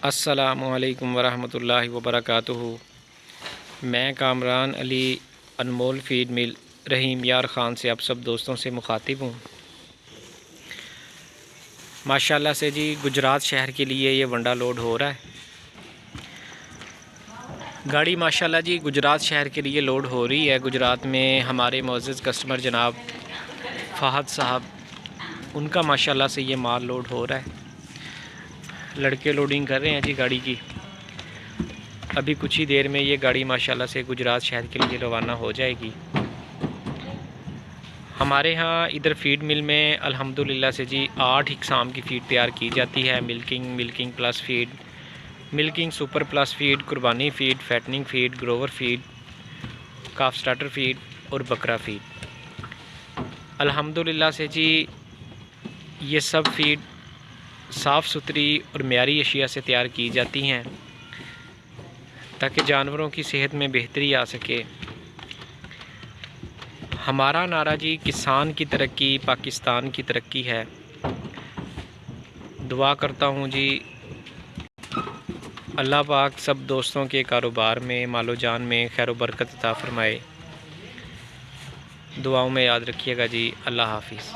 अस्सलामुअलैकुम वरहमतुल्लाहि वबरकातुहू। मैं कामरान अली अनमोल फ़ीड मिल रहीम यार ख़ान से आप सब दोस्तों से मुखातिब हूँ। माशाल्लाह से जी गुजरात शहर के लिए ये वंडा लोड हो रहा है। गाड़ी माशाल्लाह जी गुजरात शहर के लिए लोड हो रही है। गुजरात में हमारे मोअज़्ज़ज़ कस्टमर जनाब फ़हद साहब, उनका माशाल्लाह से ये माल लोड हो रहा है। लड़के लोडिंग कर रहे हैं जी गाड़ी की। अभी कुछ ही देर में ये गाड़ी माशाल्लाह से गुजरात शहर के लिए रवाना हो जाएगी। हमारे यहाँ इधर फ़ीड मिल में अल्हम्दुलिल्लाह से जी 8 इक़साम की फ़ीड तैयार की जाती है। Milking plus feed, milking super plus feed, कुर्बानी feed, fattening feed, grower feed, calf starter feed और बकरा फ़ीड। अल्हम्दुलिल्लाह से जी ये सब फ़ीड साफ़ सुथरी और मयारी अशिया से तैयार की जाती हैं ताकि जानवरों की सेहत में बेहतरी आ सके। हमारा नारा जी किसान की तरक्की पाकिस्तान की तरक्की है। दुआ करता हूँ जी अल्लाह पाक सब दोस्तों के कारोबार में मालो जान में खैर बरकत अता फ़रमाए। दुआओं में याद रखिएगा जी। अल्लाह हाफ़िज़।